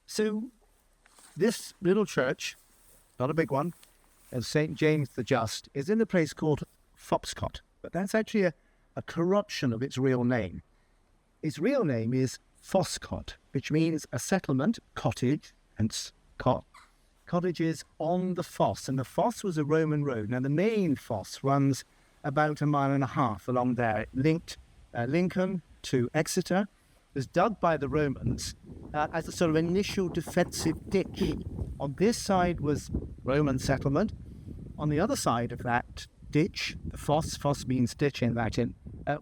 So this little church, not a big one, of St. James the Just, is in a place called Foxcott. But that's actually a corruption of its real name. Its real name is Foscott, which means a settlement, cottage, and cottages on the Foss. And the Foss was a Roman road. Now, the main Foss runs about 1.5 miles along there. It linked Lincoln to Exeter. It was dug by the Romans as a sort of initial defensive ditch. On this side was Roman settlement. On the other side of that ditch, the Foss means ditch in Latin,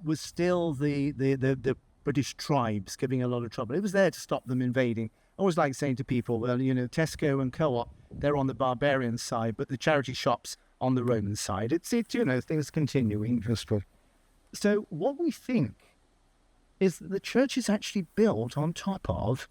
was still the British tribes giving a lot of trouble. It was there to stop them invading. I always like saying to people, well, Tesco and Co-op, they're on the barbarian side, but the charity shops on the Roman side. It's things continuing. So what we think is that the church is actually built on top of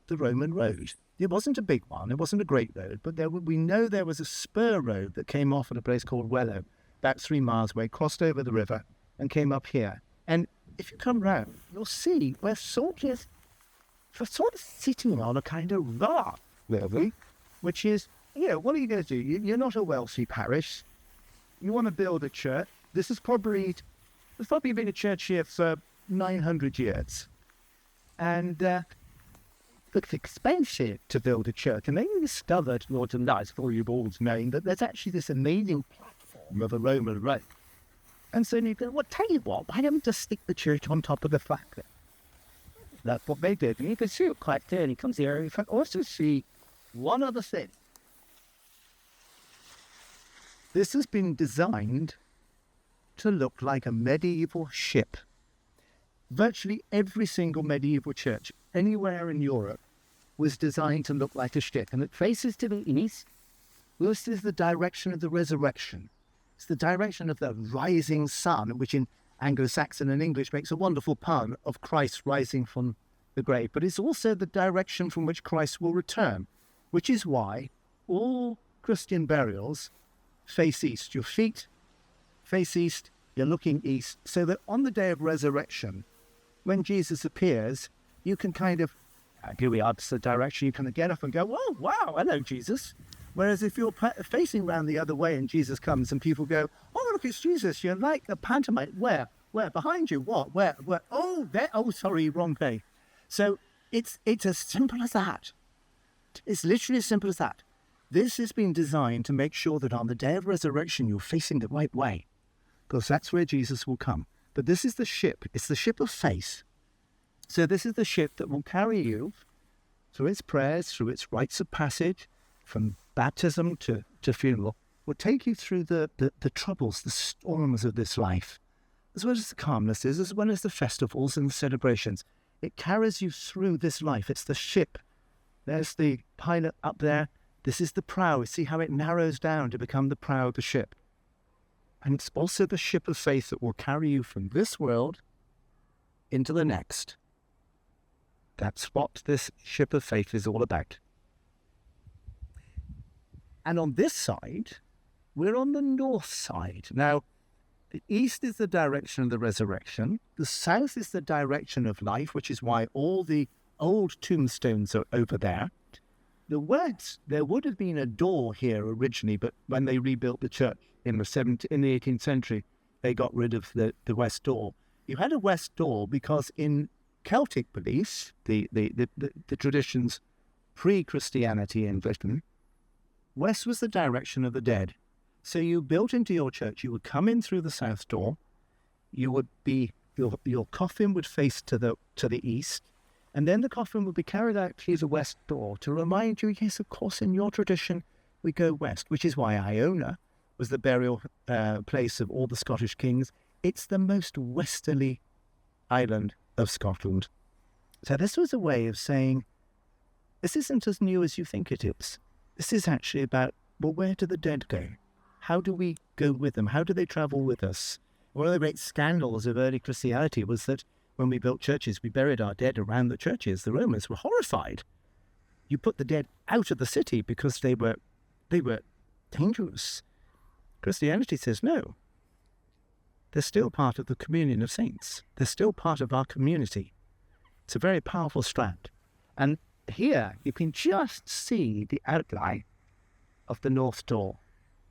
the Roman road. It wasn't a big one. It wasn't a great road, but we know there was a spur road that came off at a place called Wellow, about 3 miles away, crossed over the river and came up here. And if you come round, you'll see we're sort of sitting on a kind of rock, really, which is, what are you going to do? You're not a wealthy parish. You want to build a church. There's probably been a church here for 900 years. And it's expensive to build a church. And they discovered, Lord and Knights, for you all knowing, that there's actually this amazing platform of a Roman road. And so you go, well, tell you what, why don't we just stick the church on top of the flat then? That's what they did. And you can see it quite clearly. Comes here. You can also see one other thing. This has been designed to look like a medieval ship. Virtually every single medieval church anywhere in Europe was designed to look like a ship. And it faces to the east. This is the direction of the resurrection. It's the direction of the rising sun, which in Anglo-Saxon and English makes a wonderful pun of Christ rising from the grave. But it's also the direction from which Christ will return, which is why all Christian burials face east. Your feet face east, you're looking east, so that on the day of resurrection, when Jesus appears, you can kind of, here we are, it's the direction, you can get up and go, oh, wow, hello, Jesus. Whereas if you're facing around the other way and Jesus comes and people go, oh, look, it's Jesus, you're like the pantomime. Where? Behind you? What? Where? Oh, there. Oh, sorry, wrong way. So it's as simple as that. It's literally as simple as that. This has been designed to make sure that on the day of resurrection, you're facing the right way, because that's where Jesus will come. But this is the ship. It's the ship of faith. So this is the ship that will carry you through its prayers, through its rites of passage, from baptism to funeral, will take you through the troubles, the storms of this life, as well as the calmnesses, as well as the festivals and the celebrations. It carries you through this life. It's the ship. There's the pilot up there. This is the prow. See how it narrows down to become the prow of the ship. And it's also the ship of faith that will carry you from this world into the next. That's what this ship of faith is all about. And on this side, we're on the north side. Now, the east is the direction of the resurrection. The south is the direction of life, which is why all the old tombstones are over there. The west, there would have been a door here originally, but when they rebuilt the church in the 18th century, they got rid of the west door. You had a west door because in Celtic beliefs, the traditions pre-Christianity in Britain, west was the direction of the dead. So you built into your church, you would come in through the south door, you would be, your coffin would face to the east, and then the coffin would be carried out through the west door to remind you, yes, of course, in your tradition, we go west, which is why Iona was the burial place of all the Scottish kings. It's the most westerly island of Scotland. So this was a way of saying, this isn't as new as you think it is. This is actually about, well, where do the dead go? How do we go with them? How do they travel with us? One of the great scandals of early Christianity was that when we built churches, we buried our dead around the churches. The Romans were horrified. You put the dead out of the city because they were dangerous. Christianity says no. They're still part of the communion of saints. They're still part of our community. It's a very powerful strand. And here you can just see the outline of the north door,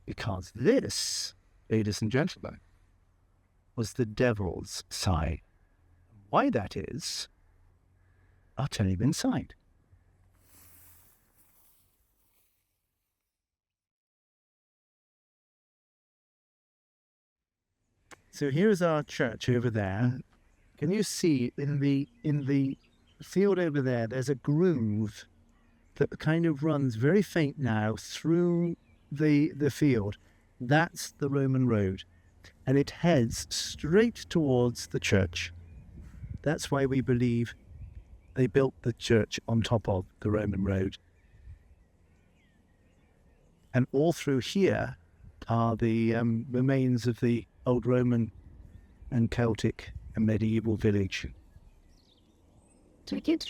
because this, ladies and gentlemen, was the devil's side. Why that is, I'll tell you inside. So here's our church over there. Can you see in the field over there, there's a groove that kind of runs very faint now through the field. That's the Roman road, and it heads straight towards the church. That's why we believe they built the church on top of the Roman road. And all through here are the remains of the old Roman and Celtic and medieval village. Take it.